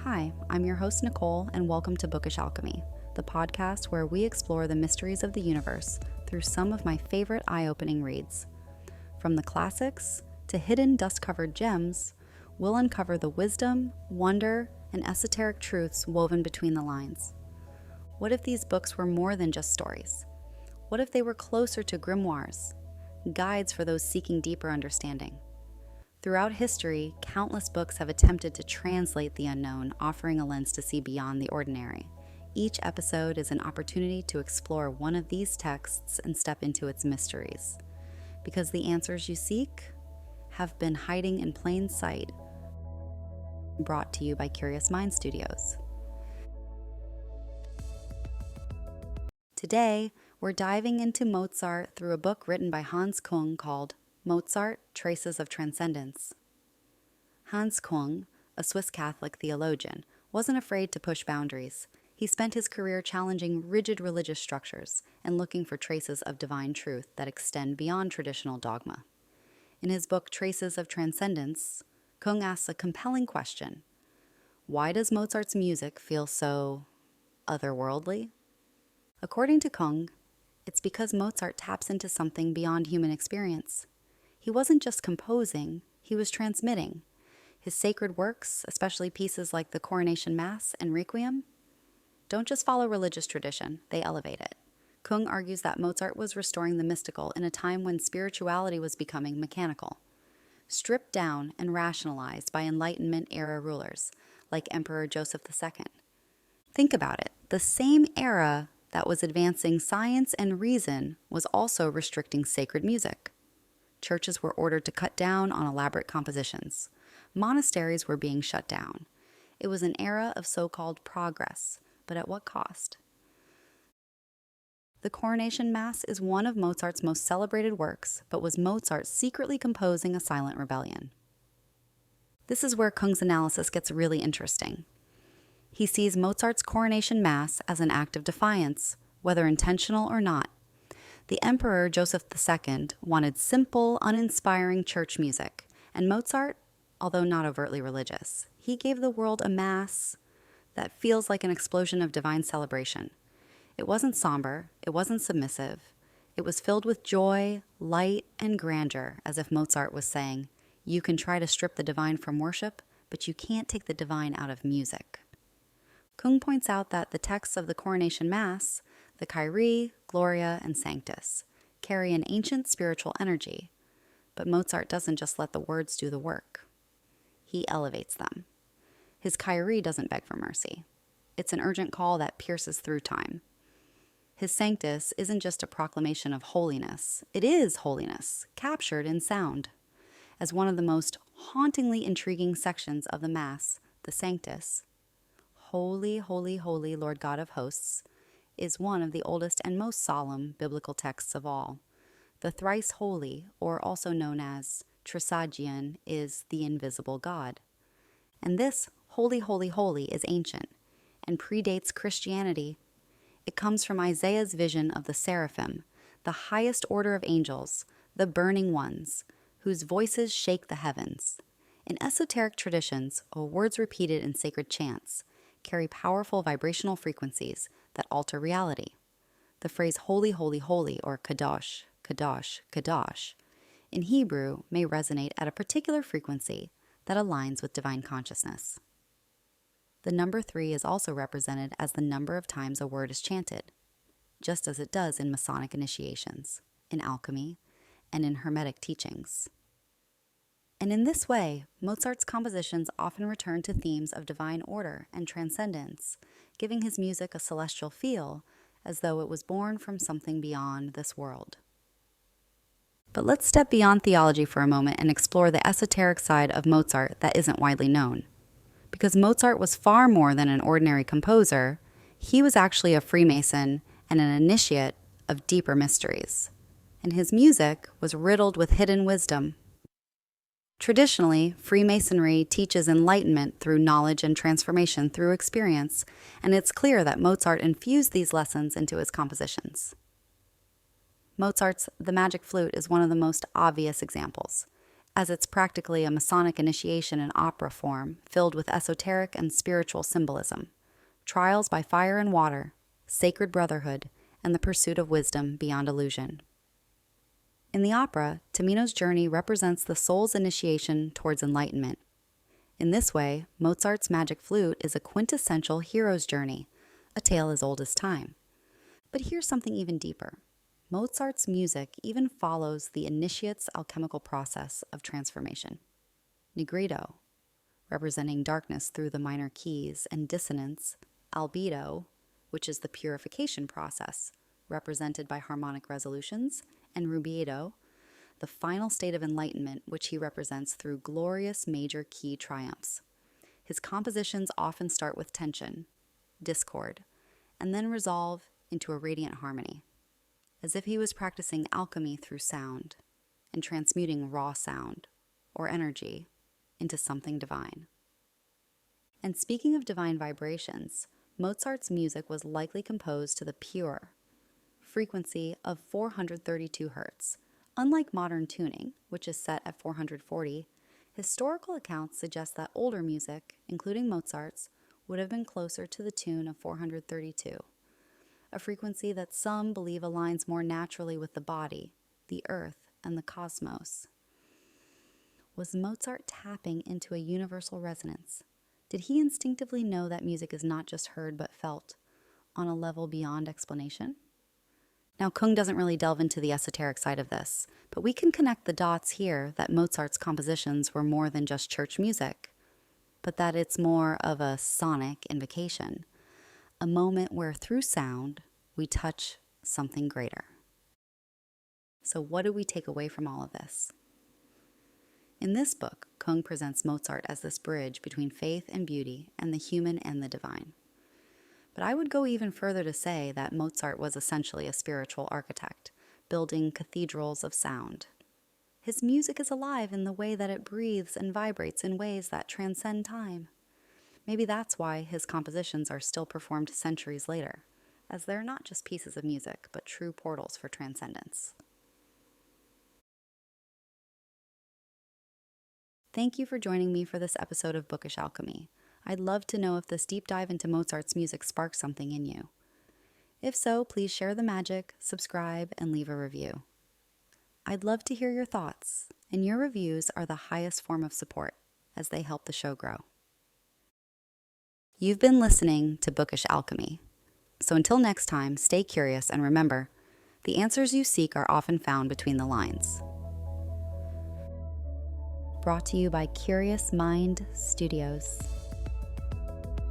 Hi, I'm your host Nicole, and welcome to Bookish Alchemy, the podcast where we explore the mysteries of the universe through some of my favorite eye-opening reads. From the classics to hidden dust-covered gems, we'll uncover the wisdom, wonder, and esoteric truths woven between the lines. What if these books were more than just stories? What if they were closer to grimoires, guides for those seeking deeper understanding? Throughout history, countless books have attempted to translate the unknown, offering a lens to see beyond the ordinary. Each episode is an opportunity to explore one of these texts and step into its mysteries. Because the answers you seek have been hiding in plain sight. Brought to you by Curious Mind Studios. Today, we're diving into Mozart through a book written by Hans Küng called Mozart, Traces of Transcendence. Hans Küng, a Swiss Catholic theologian, wasn't afraid to push boundaries. He spent his career challenging rigid religious structures and looking for traces of divine truth that extend beyond traditional dogma. In his book Traces of Transcendence, Küng asks a compelling question. Why does Mozart's music feel so otherworldly? According to Küng, it's because Mozart taps into something beyond human experience. He wasn't just composing, he was transmitting. His sacred works, especially pieces like the Coronation Mass and Requiem, don't just follow religious tradition, they elevate it. Küng argues that Mozart was restoring the mystical in a time when spirituality was becoming mechanical, stripped down and rationalized by Enlightenment-era rulers like Emperor Joseph II. Think about it, the same era that was advancing science and reason was also restricting sacred music. Churches were ordered to cut down on elaborate compositions. Monasteries were being shut down. It was an era of so-called progress, but at what cost? The Coronation Mass is one of Mozart's most celebrated works, but was Mozart secretly composing a silent rebellion? This is where Küng's analysis gets really interesting. He sees Mozart's Coronation Mass as an act of defiance, whether intentional or not. The Emperor Joseph II wanted simple, uninspiring church music, and Mozart, although not overtly religious, he gave the world a mass that feels like an explosion of divine celebration. It wasn't somber, it wasn't submissive, it was filled with joy, light, and grandeur, as if Mozart was saying, you can try to strip the divine from worship, but you can't take the divine out of music. Küng points out that the texts of the Coronation Mass, the Kyrie, Gloria, and Sanctus, carry an ancient spiritual energy, but Mozart doesn't just let the words do the work. He elevates them. His Kyrie doesn't beg for mercy. It's an urgent call that pierces through time. His Sanctus isn't just a proclamation of holiness. It is holiness, captured in sound. As one of the most hauntingly intriguing sections of the Mass, the Sanctus, Holy, holy, holy Lord God of hosts, is one of the oldest and most solemn biblical texts of all. The thrice holy, or also known as Trisagion, is the invisible God. And this holy, holy, holy is ancient and predates Christianity. It comes from Isaiah's vision of the seraphim, the highest order of angels, the burning ones, whose voices shake the heavens. In esoteric traditions, or words repeated in sacred chants, carry powerful vibrational frequencies that alter reality. The phrase holy, holy, holy, or kadosh, kadosh, kadosh, in Hebrew may resonate at a particular frequency that aligns with divine consciousness. The number 3 is also represented as the number of times a word is chanted, just as it does in Masonic initiations, in alchemy, and in Hermetic teachings. And in this way, Mozart's compositions often return to themes of divine order and transcendence, giving his music a celestial feel, as though it was born from something beyond this world. But let's step beyond theology for a moment and explore the esoteric side of Mozart that isn't widely known. Because Mozart was far more than an ordinary composer, he was actually a Freemason and an initiate of deeper mysteries. And his music was riddled with hidden wisdom. Traditionally, Freemasonry teaches enlightenment through knowledge and transformation through experience, and it's clear that Mozart infused these lessons into his compositions. Mozart's The Magic Flute is one of the most obvious examples. as it's practically a Masonic initiation in opera form filled with esoteric and spiritual symbolism, trials by fire and water, sacred brotherhood, and the pursuit of wisdom beyond illusion. In the opera, Tamino's journey represents the soul's initiation towards enlightenment. In this way, Mozart's Magic Flute is a quintessential hero's journey, a tale as old as time. But here's something even deeper. Mozart's music even follows the initiate's alchemical process of transformation. Negredo, representing darkness through the minor keys, and dissonance, albedo, which is the purification process, represented by harmonic resolutions, and rubedo, the final state of enlightenment, which he represents through glorious major key triumphs. His compositions often start with tension, discord, and then resolve into a radiant harmony, as if he was practicing alchemy through sound and transmuting raw sound or energy into something divine. And speaking of divine vibrations, Mozart's music was likely composed to the pure frequency of 432 Hz. Unlike modern tuning, which is set at 440, historical accounts suggest that older music, including Mozart's, would have been closer to the tune of 432, a frequency that some believe aligns more naturally with the body, the earth, and the cosmos. Was Mozart tapping into a universal resonance? Did he instinctively know that music is not just heard but felt, on a level beyond explanation? Now, Küng doesn't really delve into the esoteric side of this, but we can connect the dots here that Mozart's compositions were more than just church music, but that it's more of a sonic invocation, a moment where through sound we touch something greater. So what do we take away from all of this? In this book, Küng presents Mozart as this bridge between faith and beauty and the human and the divine. But I would go even further to say that Mozart was essentially a spiritual architect, building cathedrals of sound. His music is alive in the way that it breathes and vibrates in ways that transcend time. Maybe that's why his compositions are still performed centuries later, as they're not just pieces of music, but true portals for transcendence. Thank you for joining me for this episode of Bookish Alchemy. I'd love to know if this deep dive into Mozart's music sparked something in you. If so, please share the magic, subscribe, and leave a review. I'd love to hear your thoughts, and your reviews are the highest form of support as they help the show grow. You've been listening to Bookish Alchemy. So until next time, stay curious and remember, the answers you seek are often found between the lines. Brought to you by Curious Mind Studios.